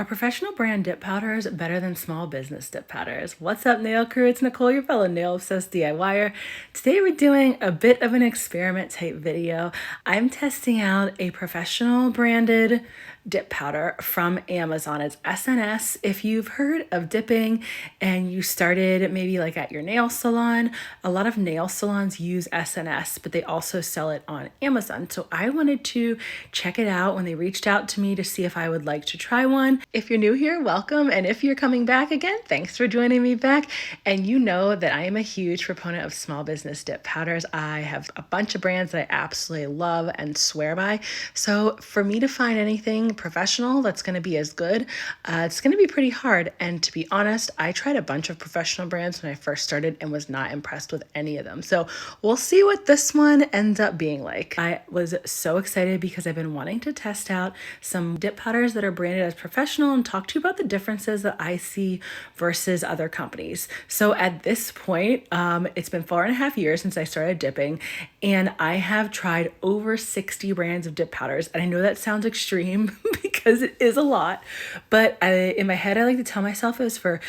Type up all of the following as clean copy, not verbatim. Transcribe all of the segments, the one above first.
Are professional brand dip powders better than small business dip powders? What's up, nail crew? It's Nicole, your fellow nail obsessed DIYer. Today we're doing a bit of an experiment type video. I'm testing out a professional branded dip powder from Amazon. It's SNS. If you've heard of dipping and you started maybe like at your nail salon, a lot of nail salons use SNS, but they also sell it on Amazon. So I wanted to check it out when they reached out to me to see if I would like to try one. If you're new here, welcome. And if you're coming back again, thanks for joining me back. And you know that I am a huge proponent of small business dip powders. I have a bunch of brands that I absolutely love and swear by. So for me to find anything professional that's going to be as good, it's going to be pretty hard. And to be honest, I tried a bunch of professional brands when I first started and was not impressed with any of them. So we'll see what this one ends up being like. I was so excited because I've been wanting to test out some dip powders that are branded as professional and talk to you about the differences that I see versus other companies. So at this point, it's been 4.5 years since I started dipping, and I have tried over 60 brands of dip powders. And I know that sounds extreme because it is a lot, but in my head, I like to tell myself it's for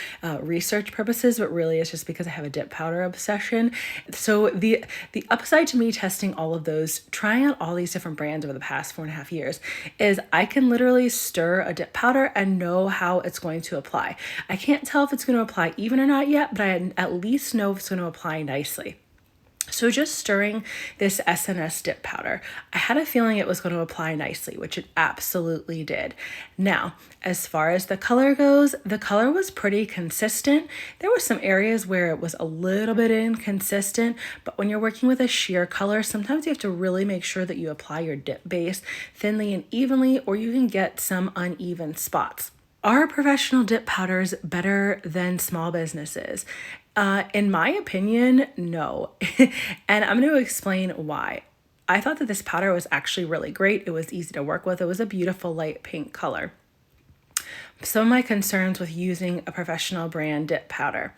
research purposes, but really it's just because I have a dip powder obsession. So the upside to me testing all of those, trying out all these different brands over the past 4.5 years, is I can literally stir a dip powder and know how it's going to apply. I can't tell if it's going to apply even or not yet, but I at least know if it's going to apply nicely. So just stirring this SNS dip powder, I had a feeling it was going to apply nicely, which it absolutely did. Now, as far as the color goes, the color was pretty consistent. There were some areas where it was a little bit inconsistent, but when you're working with a sheer color, sometimes you have to really make sure that you apply your dip base thinly and evenly, or you can get some uneven spots. Are professional dip powders better than small businesses? In my opinion, no. And I'm going to explain why. I thought that this powder was actually really great. It was easy to work with. It was a beautiful light pink color. Some of my concerns with using a professional brand dip powder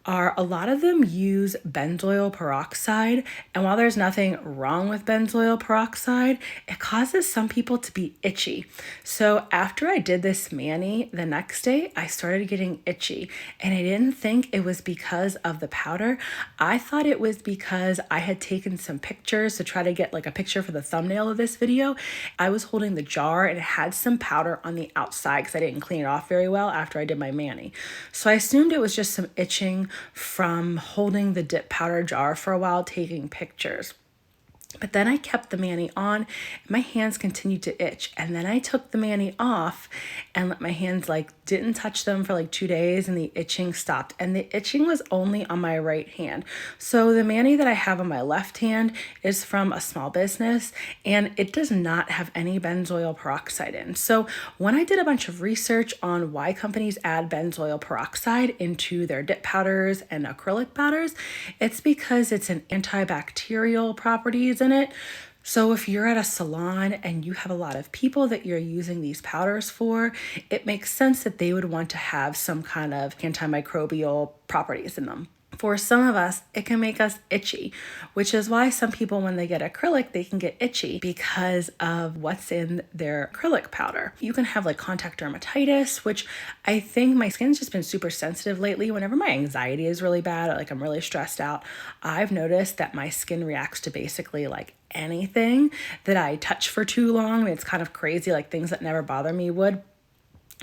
are a lot of them use benzoyl peroxide. And while there's nothing wrong with benzoyl peroxide, it causes some people to be itchy. So after I did this mani, the next day I started getting itchy, and I didn't think it was because of the powder. I thought it was because I had taken some pictures to try to get like a picture for the thumbnail of this video. I was holding the jar and it had some powder on the outside because I didn't clean it off very well after I did my mani. So I assumed it was just some itching from holding the dip powder jar for a while, taking pictures. But then I kept the mani on and my hands continued to itch. And then I took the mani off and let my hands didn't touch them for 2 days, and the itching stopped. And the itching was only on my right hand. So the mani that I have on my left hand is from a small business and it does not have any benzoyl peroxide in. So when I did a bunch of research on why companies add benzoyl peroxide into their dip powders and acrylic powders, it's because it's an antibacterial properties in it. So if you're at a salon and you have a lot of people that you're using these powders for, it makes sense that they would want to have some kind of antimicrobial properties in them. For some of us, it can make us itchy, which is why some people, when they get acrylic, they can get itchy because of what's in their acrylic powder. You can have contact dermatitis, which I think my skin's just been super sensitive lately. Whenever my anxiety is really bad, or I'm really stressed out, I've noticed that my skin reacts to basically anything that I touch for too long. It's kind of crazy, things that never bother me would.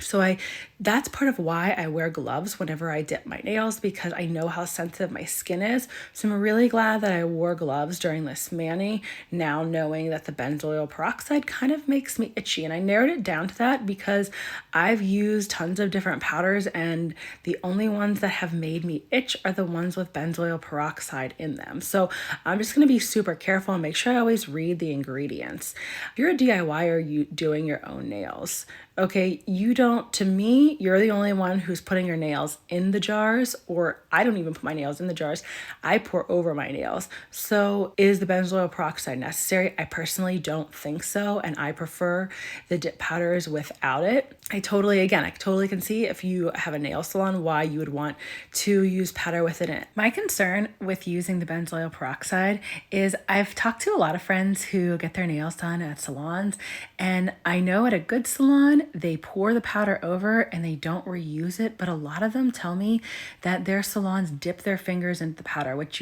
So that's part of why I wear gloves whenever I dip my nails, because I know how sensitive my skin is. So I'm really glad that I wore gloves during this mani, now knowing that the benzoyl peroxide kind of makes me itchy. And I narrowed it down to that because I've used tons of different powders, and the only ones that have made me itch are the ones with benzoyl peroxide in them. So I'm just going to be super careful and make sure I always read the ingredients. If you're a DIYer doing your own nails, okay, to me, you're the only one who's putting your nails in the jars, or I don't even put my nails in the jars. I pour over my nails. So is the benzoyl peroxide necessary? I personally don't think so, and I prefer the dip powders without it. I totally can see if you have a nail salon why you would want to use powder within it. My concern with using the benzoyl peroxide is I've talked to a lot of friends who get their nails done at salons, and I know at a good salon, often they pour the powder over and they don't reuse it, but a lot of them tell me that their salons dip their fingers into the powder, which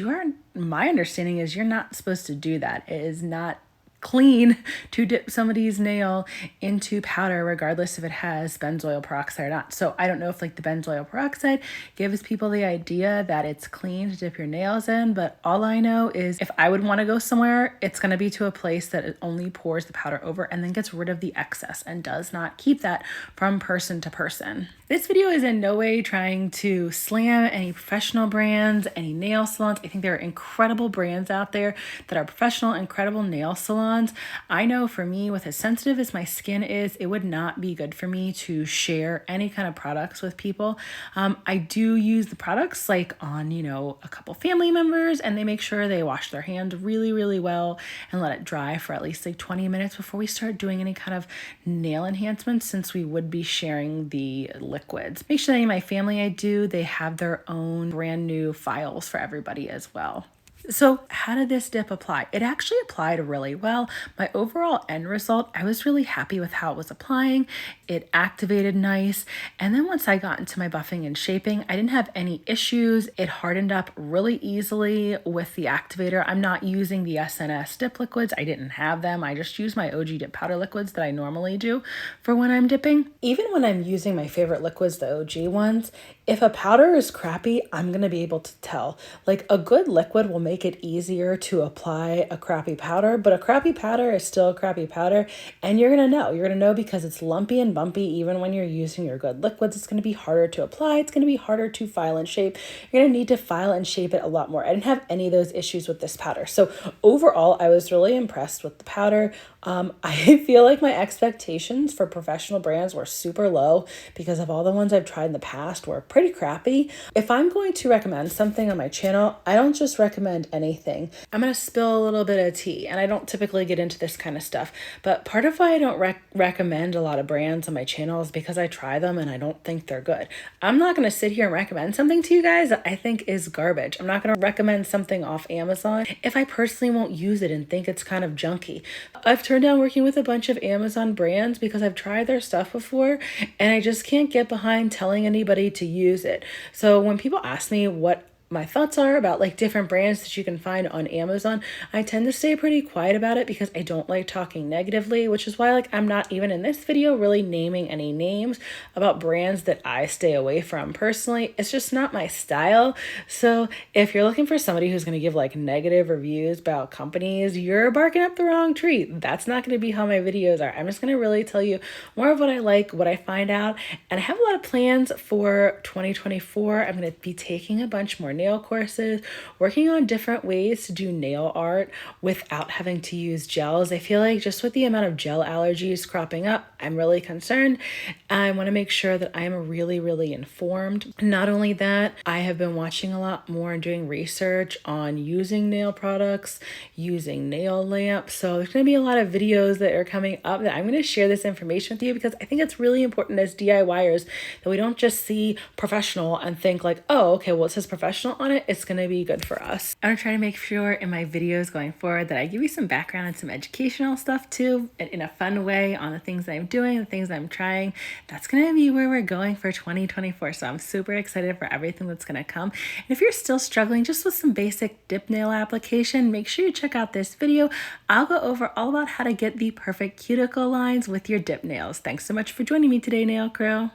my understanding is you're not supposed to do that. It is not clean to dip somebody's nail into powder regardless if it has benzoyl peroxide or not. So I don't know if like the benzoyl peroxide gives people the idea that it's clean to dip your nails in, but all I know is if I would want to go somewhere, it's going to be to a place that it only pours the powder over and then gets rid of the excess and does not keep that from person to person. This video is in no way trying to slam any professional brands, any nail salons. I think there are incredible brands out there that are professional, incredible nail salons. I know for me, with as sensitive as my skin is, it would not be good for me to share any kind of products with people. I do use the products like on, a couple family members, and they make sure they wash their hands really, really well and let it dry for at least like 20 minutes before we start doing any kind of nail enhancements, since we would be sharing the liquids. Make sure that in my family they have their own brand new files for everybody as well. So how did this dip apply? It actually applied really well. My overall end result, I was really happy with how it was applying. It activated nice. And then once I got into my buffing and shaping, I didn't have any issues. It hardened up really easily with the activator. I'm not using the SNS dip liquids. I didn't have them. I just use my OG dip powder liquids that I normally do for when I'm dipping. Even when I'm using my favorite liquids, the OG ones, if a powder is crappy, I'm going to be able to tell. Like a good liquid will make it easier to apply a crappy powder, but a crappy powder is still a crappy powder, and you're going to know. You're going to know because it's lumpy and bumpy. Even when you're using your good liquids, it's going to be harder to apply. It's going to be harder to file and shape. You're going to need to file and shape it a lot more. I didn't have any of those issues with this powder. So overall, I was really impressed with the powder. I feel like my expectations for professional brands were super low because of all the ones I've tried in the past were pretty crappy. If I'm going to recommend something on my channel, I don't just recommend anything. I'm going to spill a little bit of tea, and I don't typically get into this kind of stuff, but part of why I don't recommend a lot of brands on my channel is because I try them and I don't think they're good. I'm not going to sit here and recommend something to you guys that I think is garbage. I'm not going to recommend something off Amazon if I personally won't use it and think it's kind of junky. I've turned down working with a bunch of Amazon brands because I've tried their stuff before and I just can't get behind telling anybody to use it. So when people ask me what my thoughts are about like different brands that you can find on Amazon, I tend to stay pretty quiet about it because I don't like talking negatively, which is why like I'm not even in this video really naming any names about brands that I stay away from personally. It's just not my style. So if you're looking for somebody who's going to give like negative reviews about companies, you're barking up the wrong tree. That's not going to be how my videos are. I'm just going to really tell you more of what I like, what I find out, and I have a lot of plans for 2024. I'm going to be taking a bunch more nail courses, working on different ways to do nail art without having to use gels. I feel like just with the amount of gel allergies cropping up, I'm really concerned. I want to make sure that I am really, really informed. Not only that, I have been watching a lot more and doing research on using nail products, using nail lamps. So there's going to be a lot of videos that are coming up that I'm going to share this information with you because I think it's really important as DIYers that we don't just see professional and think like, oh, okay, well, it says professional on it, it's going to be good for us. I'm going to try to make sure in my videos going forward that I give you some background and some educational stuff too, in a fun way on the things that I'm doing, the things that I'm trying. That's going to be where we're going for 2024. So I'm super excited for everything that's going to come. And if you're still struggling just with some basic dip nail application, make sure you check out this video. I'll go over all about how to get the perfect cuticle lines with your dip nails. Thanks so much for joining me today, Nail Crew.